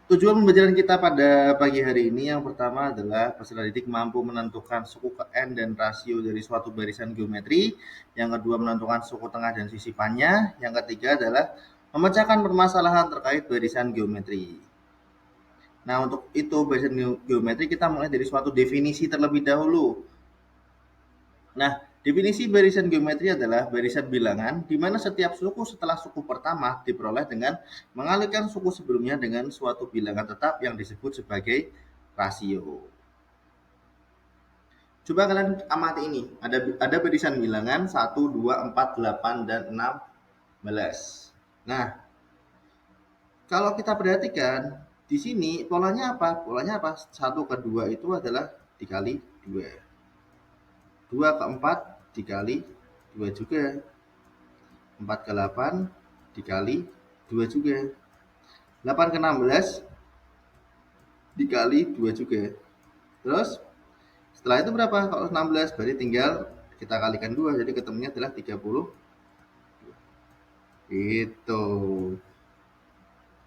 Tujuan pembelajaran kita pada pagi hari ini yang pertama adalah peserta didik mampu menentukan suku ke n dan rasio dari suatu barisan geometri. Yang kedua menentukan suku tengah dan sisipannya. Yang ketiga adalah memecahkan permasalahan terkait barisan geometri. Nah, untuk itu barisan geometri kita mulai dari suatu definisi terlebih dahulu. Nah, definisi barisan geometri adalah barisan bilangan di mana setiap suku setelah suku pertama diperoleh dengan mengalihkan suku sebelumnya dengan suatu bilangan tetap yang disebut sebagai rasio. Coba kalian amati ini. Ada barisan bilangan 1, 2, 4, 8, dan 16. Nah, kalau kita perhatikan di sini polanya apa? Polanya apa? 1 ke 2 itu adalah dikali 2. 2 ke 4 dikali 2 juga. 4 ke 8 dikali 2 juga. 8 ke 16 dikali 2 juga. Terus setelah itu berapa? Kalau 16 berarti tinggal kita kalikan 2, jadi ketemunya adalah 30. Itu.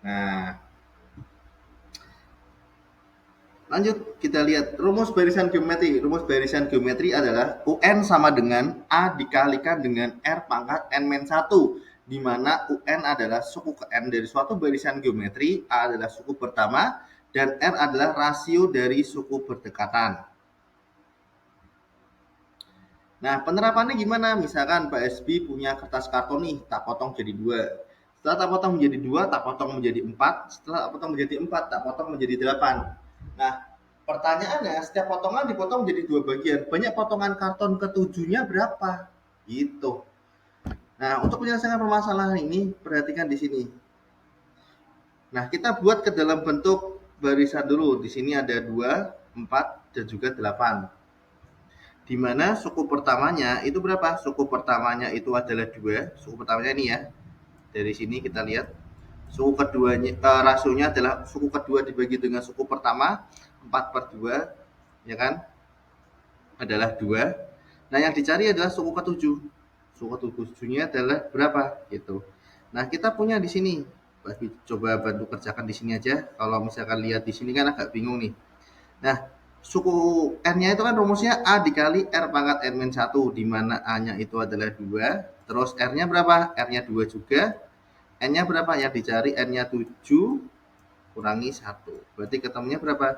Nah, lanjut kita lihat rumus barisan geometri. Rumus barisan geometri adalah UN sama dengan A dikalikan dengan R pangkat N-1, di mana UN adalah suku ke N dari suatu barisan geometri, A adalah suku pertama, dan R adalah rasio dari suku berdekatan. Nah, penerapannya gimana? Misalkan Pak SB punya kertas karton nih, tak potong jadi 2. Setelah tak potong menjadi 2, tak potong menjadi 4. Setelah tak potong menjadi 4, tak potong menjadi 8. Nah, pertanyaannya, setiap potongan dipotong menjadi 2 bagian. Banyak potongan karton ketujuhnya berapa? Gitu. Nah, untuk menyelesaikan permasalahan ini, perhatikan di sini. Nah, kita buat ke dalam bentuk barisan dulu. Di sini ada 2, 4, dan juga 8. Di mana suku pertamanya itu berapa? Suku pertamanya itu adalah 2. Suku pertamanya ini ya. Dari sini kita lihat suku keduanya rasionya adalah suku kedua dibagi dengan suku pertama 4 per 2, ya kan, adalah 2. Nah, yang dicari adalah suku ketujuh. Suku ketujuhnya adalah berapa gitu. Nah, kita punya di sini. Coba bantu kerjakan di sini aja. Kalau misalkan lihat di sini kan agak bingung nih. Nah, suku N-nya itu kan rumusnya A dikali R pangkat N-1, di mana A-nya itu adalah 2, terus R-nya berapa? R-nya 2 juga. N-nya berapa? Yang dicari N-nya 7 kurangi 1. Berarti ketemunya berapa?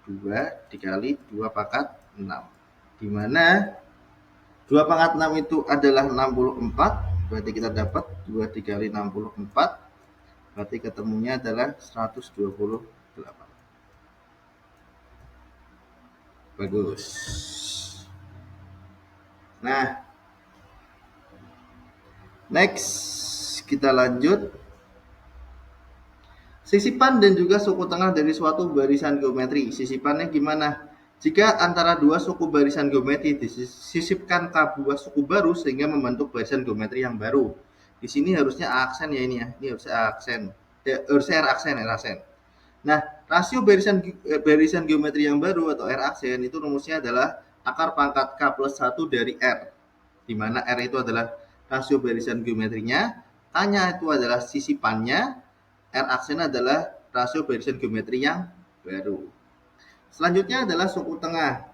2 dikali 2 pangkat 6. Di mana 2 pangkat 6 itu adalah 64. Berarti kita dapat 2 dikali 64. Berarti ketemunya adalah 128. Bagus. Nah, next kita lanjut. Sisipan dan juga suku tengah dari suatu barisan geometri. Sisipannya gimana? Jika antara dua suku barisan geometri disisipkan ke buah suku baru sehingga membentuk barisan geometri yang baru. Di sini harusnya aksen ya ini ya. Ini harusnya aksen. Harusnya R aksen, R aksen. Nah, rasio barisan geometri yang baru atau R aksen itu rumusnya adalah akar pangkat K plus 1 dari R. Di mana R itu adalah rasio barisan geometrinya, K-nya itu adalah sisipannya, R aksen adalah rasio barisan geometri yang baru. Selanjutnya adalah suku tengah.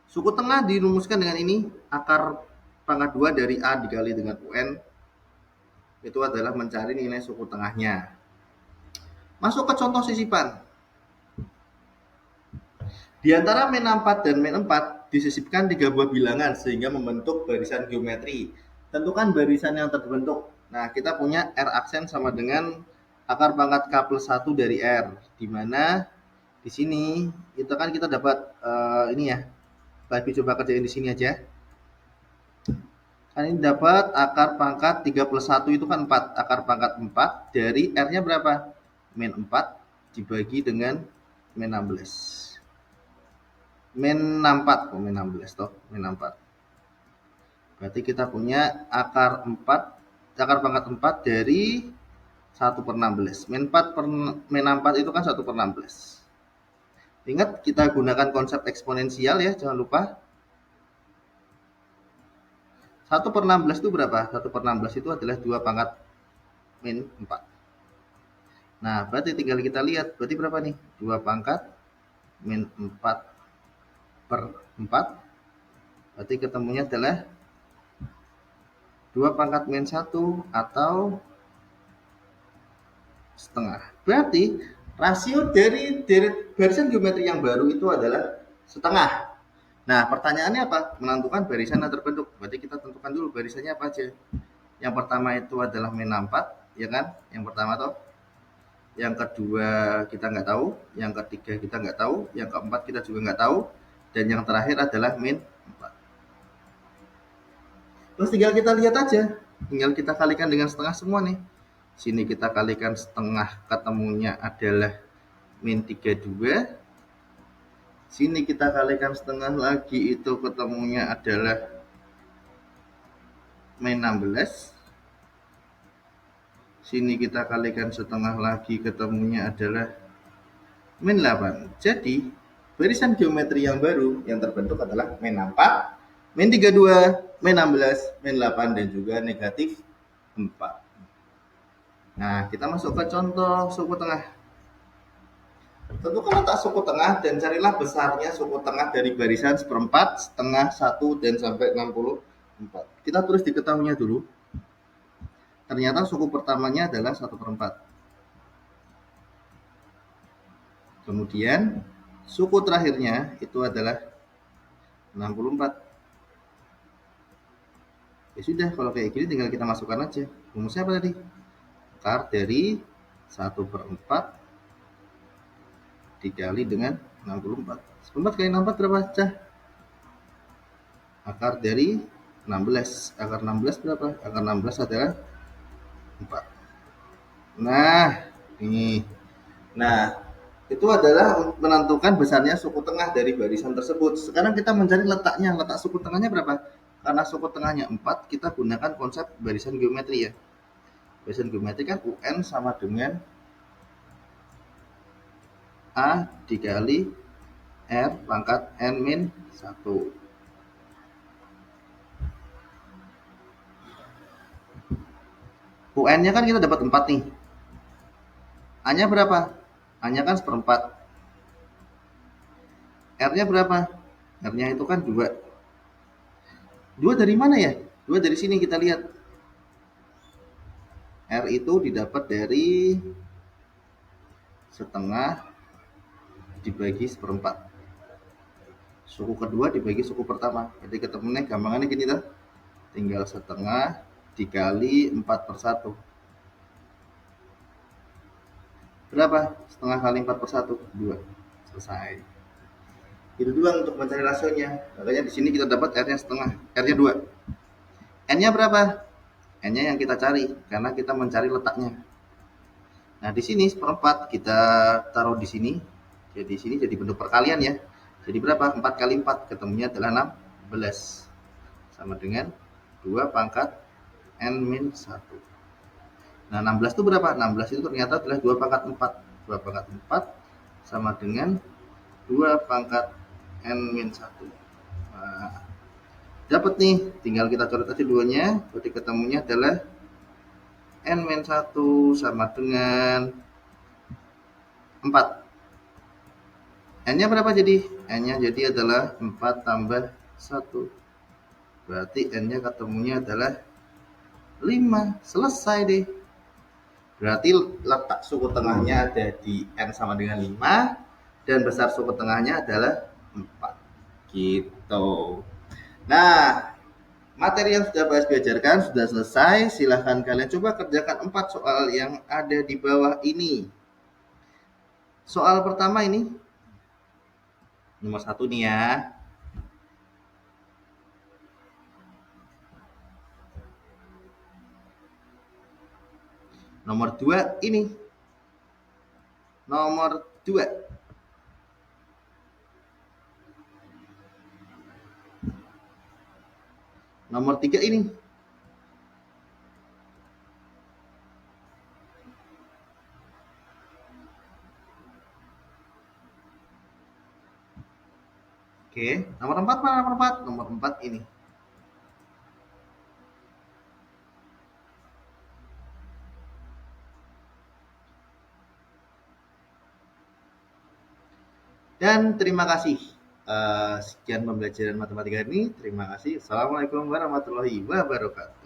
Suku tengah dirumuskan dengan ini, akar pangkat 2 dari A dikali dengan UN, itu adalah mencari nilai suku tengahnya. Masuk ke contoh sisipan. Di antara min 4 dan min 4 disisipkan 3 buah bilangan sehingga membentuk barisan geometri. Tentukan barisan yang terbentuk. Nah, kita punya R aksen sama dengan akar pangkat K plus 1 dari R. Di mana di sini itu kan kita dapat ini ya. Tapi coba kerjain di sini aja. Kan ini dapat akar pangkat 3 plus 1 itu kan 4. Akar pangkat 4 dari R-nya berapa? Min 4 dibagi dengan min 16. Min 64, min 16 toh, min 64. Berarti kita punya akar 4, akar pangkat 4 dari 1 per 16. Min 4 per min 4 itu kan 1 per 16. Ingat kita gunakan konsep eksponensial ya, jangan lupa. 1 per 16 itu berapa? 1 per 16 itu adalah 2 pangkat min 4. Nah, berarti tinggal kita lihat, berarti berapa nih? 2 pangkat min 4 per 4, berarti ketemunya adalah 2 pangkat min 1 atau setengah. Berarti rasio dari deret barisan geometri yang baru itu adalah setengah. Nah, pertanyaannya apa? Menentukan barisan yang terbentuk. Berarti kita tentukan dulu barisannya apa aja. Yang pertama itu adalah min 4, ya kan? Yang pertama toh. Yang kedua kita nggak tahu, yang ketiga kita nggak tahu, yang keempat kita juga nggak tahu, dan yang terakhir adalah min 4. Terus tinggal kita lihat aja, tinggal kita kalikan dengan setengah semua nih. Sini kita kalikan setengah, ketemunya adalah min 32. Sini kita kalikan setengah lagi, itu ketemunya adalah min 16. Sini kita kalikan setengah lagi, ketemunya adalah min 8. Jadi, barisan geometri yang baru yang terbentuk adalah min 4, min 32, min 16, min 8, dan juga negatif 4. Nah, kita masuk ke contoh suku tengah. Tentukan letak suku tengah dan carilah besarnya suku tengah dari barisan seperempat, setengah, 1, dan sampai 64. Kita tulis diketahuinya dulu. Ternyata suku pertamanya adalah 1/4. Kemudian suku terakhirnya itu adalah 64. Ya sudah, kalau kayak gini tinggal kita masukkan aja. Rumusnya apa tadi? Akar dari 1/4 dikali dengan 64. 1/4 kali 64 berapa, Cah? Akar dari 16. Akar 16 berapa? Akar 16 adalah 4. Nah, ini. Nah, itu adalah menentukan besarnya suku tengah dari barisan tersebut. Sekarang kita mencari letaknya. Letak suku tengahnya berapa? Karena suku tengahnya 4, kita gunakan konsep barisan geometri ya. Barisan geometri kan UN sama dengan A dikali R pangkat N min 1. UN-nya kan kita dapat 4 nih. A-nya berapa? A-nya kan seperempat. R-nya berapa? R-nya itu kan 2. 2 dari mana ya? 2 dari sini kita lihat. R itu didapat dari setengah dibagi seperempat. Suku kedua dibagi suku pertama. Jadi ketemunya gampangannya gini tuh. Tinggal setengah dikali 4/1. Berapa? Setengah kali 4/1? 2. Selesai. Itu doang untuk mencari rasionya. Makanya di sini kita dapat R-nya setengah. R-nya 2. N-nya berapa? N-nya yang kita cari. Karena kita mencari letaknya. Nah, di sini seperempat kita taruh di sini. Jadi di sini jadi bentuk perkalian ya. Jadi berapa? 4 kali 4. Ketemunya adalah 16. Sama dengan 2 pangkat N min 1. Nah, 16 itu berapa? 16 itu ternyata adalah 2 pangkat 4. 2 pangkat 4 sama dengan 2 pangkat N min 1. Nah, dapat nih. Tinggal kita coret aja duanya. Berarti ketemunya adalah N min 1 sama dengan 4. N-nya berapa jadi? N-nya jadi adalah 4 tambah 1. Berarti N-nya ketemunya adalah 5. Selesai deh. Berarti letak suku tengahnya ada di N sama dengan 5. Dan besar suku tengahnya adalah 4. Gitu. Nah, materi yang sudah Pak SB ajarkan sudah selesai. Silahkan kalian coba kerjakan 4 soal yang ada di bawah ini. Soal pertama ini nomor 1 nih ya. Nomor 2 ini. Nomor 2. Nomor 3 ini. Oke, nomor 4 mana nomor 4? Nomor 4 ini. Dan terima kasih. Sekian pembelajaran matematika ini. Terima kasih. Assalamualaikum warahmatullahi wabarakatuh.